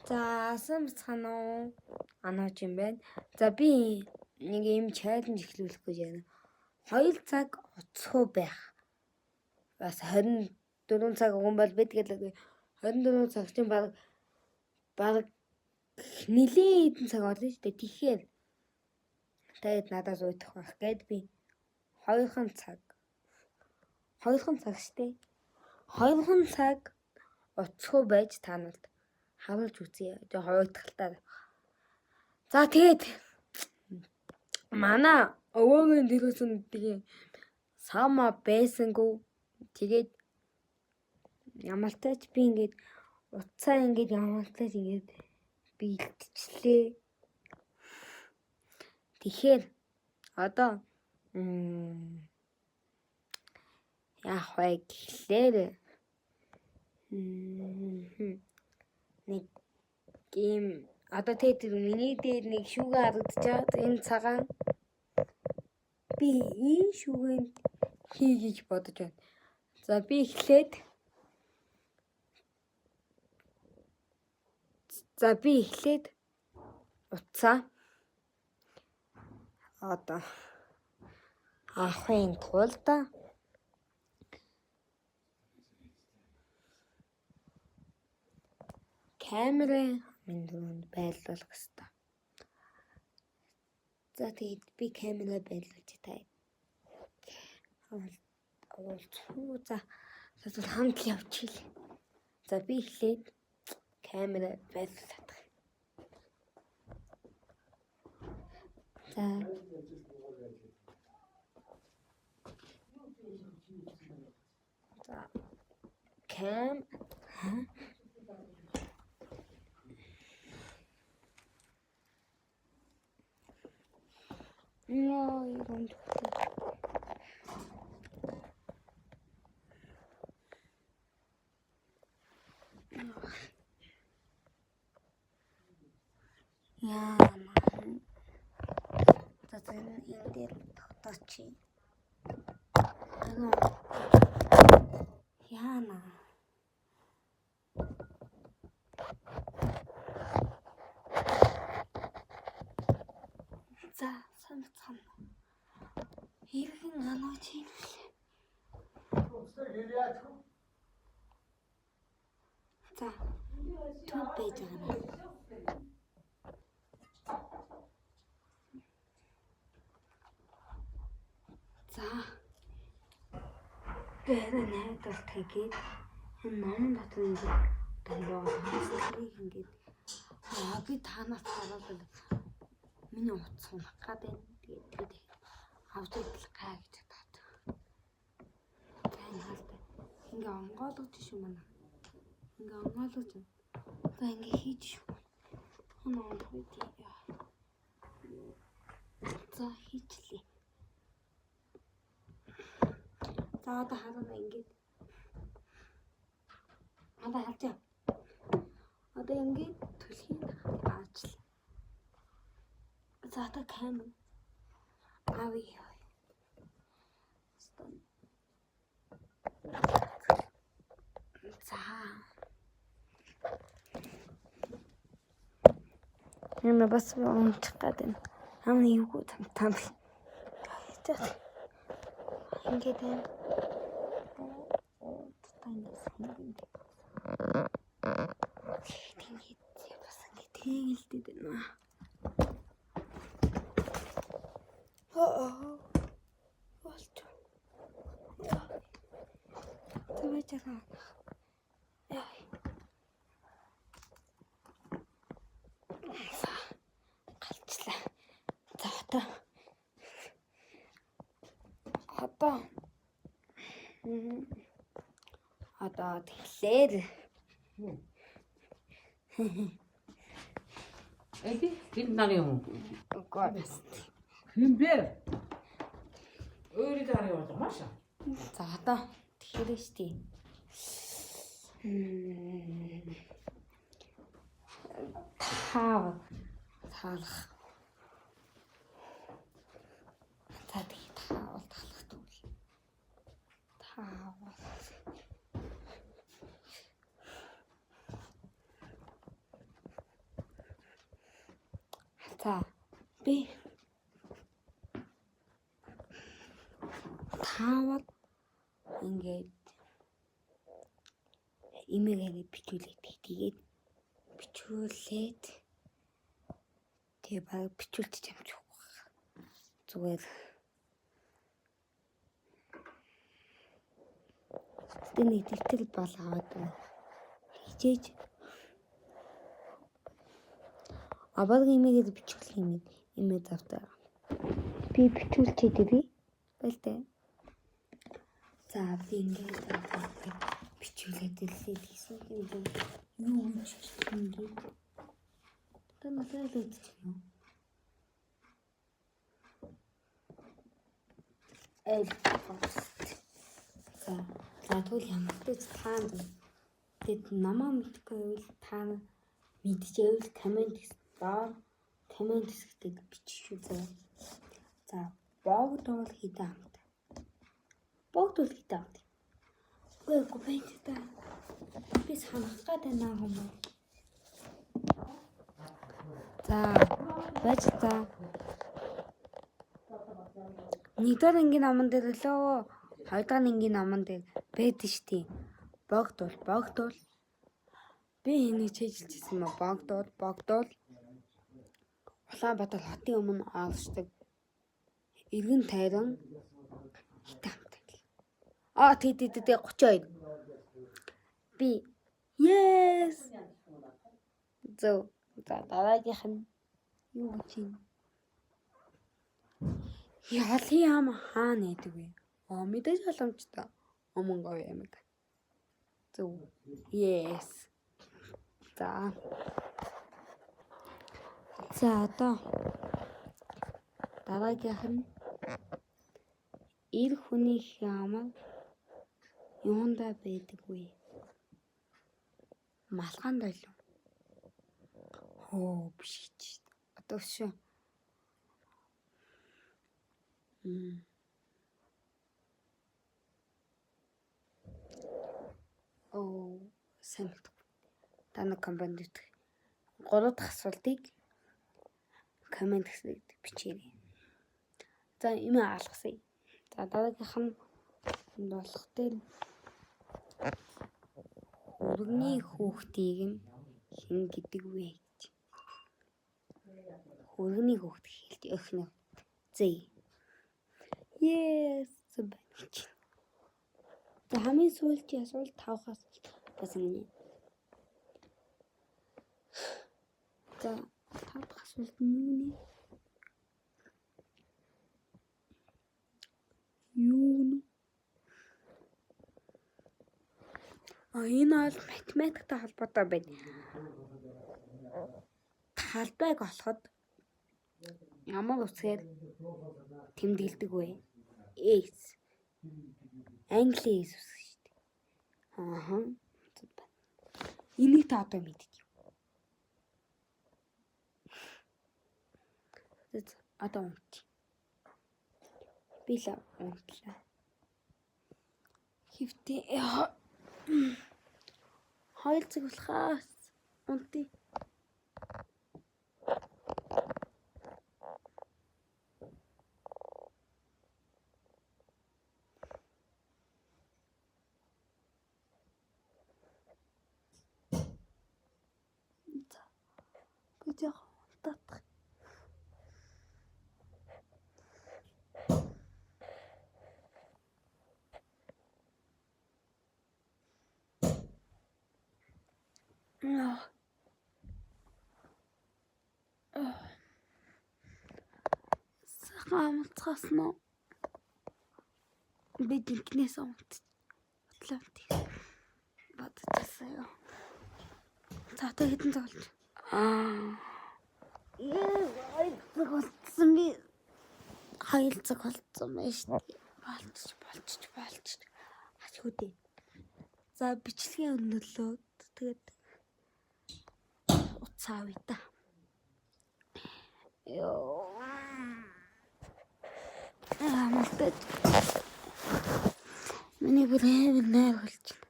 За асамцхан уу анаач юм байна. За би нэг юм чаленж эхлүүлэх гэж байна. 2 цаг оцхоо байх. Бас 24 цаг өгөн бол бид гэдэг 24 цаг чинь баг нилийн хэдэн цаг болно шүү дээ. Тэгэхээр тэгээд надаас уйдах байх гээд би 2 цаг шүү дээ. 2 цаг оцхоо байж та нарт харуулж үзье. Жоо уйдахалтай. За тэгээд манай өвөөгийн дэрүүсэн тэгээ сама байсангүй. Тэгээд ямалтайч би ингээд утсаа ингээд ямалтайч ингээд бэлтчлээ. Тэгэхээр одоо яах вэ гэхлээр нэг ийм одоо тэгээд миний дээр нэг шүүгээ харагдчихад энэ цагаан би энэ шүүгэнд хий гэж бодож байна. За би эхлээд утсаа одоо авахын тулд камерын минь байлуулах хэрэгтэй. За тэгээд би камера байлуулж таа. За хамт явчихъя. За би эхлээд камера байлуулах. За cam No, you don't. Yeah, man. That's in there. Touchy. Yeah, no. За санацхан. Иргэн анаач юм лээ. За. Түр байж байгаа юм. За. Бэрэн найдвар тэгээд энэ номон дотор ингээд дандаа ингээд би танаас харуулдаг миний утас унах гэдэг. Тэгээд авч идэл гай гэж таад. Тань хаалт. Ингээ онгойлгож шүү манай. Ингээ онгойлгож. За ингээ хийж шүү. Хоноо хүйдээ. За хийчлээ. За одоо хараа ингээд. Одоо хaalт. Одоо ингээд түлхий аачлаа. За одоо камер ави. За. Энэ бас унчих гэдэг. Хамны юу там. Ингээд тэгэлдэд байна. Болч. Тэвэжээ. Галчлаа. За одоо тэгэхээр Эди хэд нарын юм? Үгүй. Хэмбэр. Өөрийн дараа яваад маашаа. За одоо тэгэхээр штий. Таалах. За тэгээд таалах тэгвэл. Таавал. За би таавал ингээд имэгээ бичүүлээд тэгээд бичүүлээд тэгээ баг бичүүлчих юм шиг зүгээр тэний дэвтэр болгоод хичээж абаг имэгээ бичүүлэх юм имэ завтаа би бичүүлчихэд ирээ байлтай. За би ингээд бичүүлээд ирлээ гэсэн юм юу юм шиг та насаа л үзчих юм. За тэгвэл ямар ч таанд тэд намаа мэдхгүй байвал та мэдчихвэл комент хэсэгтээ бичих үү. За богдол хитэ амт. Үгүй байцтай. Би санах гэдэг наа юм. За байж та. Нэгдүгээр ангийн наман дээр лөө хоёрдугаар ангийн наман дээр байдаг штий. Богдол. Би энийг чийжилжсэн мө богдол. Улаанбаатар хотын өмнө аалждаг. Иргэн тайран хитэ амт. Тэ 32. Би yes. За дараагийнх нь юу гэж юм? Яли ам хаана гэдэг вэ? Мэдээж боломжтой. Омонго ямиг. Зөв. Yes. За одоо дараагийнх нь ир хүний хамаг юунда байдаг вэ? Малган дойлоо. Биш ч. Одоо шүү. Сайн мэдгүй. Та нэг комент өгөх. 3 дахь асуултыг комент хэсэгт бичээрэй. За юм алгасъя. За дараагийнх нь болох дээр өргөний хүүхдийг нь хэн гэдэг вэ гэж. Өргөний хүүхд хэлт өхнө. Зээ. Yes. За хамгийн сүүлчийн асуулт 5-аас байсан юм. За 5 дахь асуулт нь юу нэ? Энэ бол математиктэй холбоотой байна. Талбайг олоход ямар үсгээр тэмдэглэдэг вэ? X. Англи S үсэг шүү дээ. Энийг та одоо мэддэг. Одоо унт. Би л унтлаа. Хөвтэй. Хоёр цаг болохоос унтъя. Гэж унтах. Амцгаснаа би динкнээс унтлаа. Бадчихсан ёо. За та хэдэн цаг болж? Болцсон би 2 цаг болцсон байж тээ. Болчих. Хачгүй. За бичлэгийн өнөрлөө тэгээд уцаавь та. Ёо. Амтад. Миний бүрээ нэр болж байна.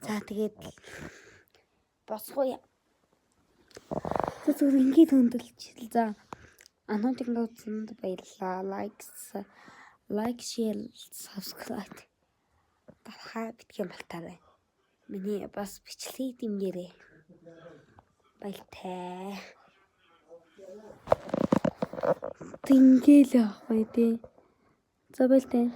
За тэгээд босгоё. зүгээр ингээд хөндлөж. За анхны үзсэнд баярлалаа. Лайк, share, subscribe. Дахиад битгий малтаарай. Миний бас бичлэгийг дэмжээрэй. Баяртай. Тэнгэл явах бай тээ. За баяртай.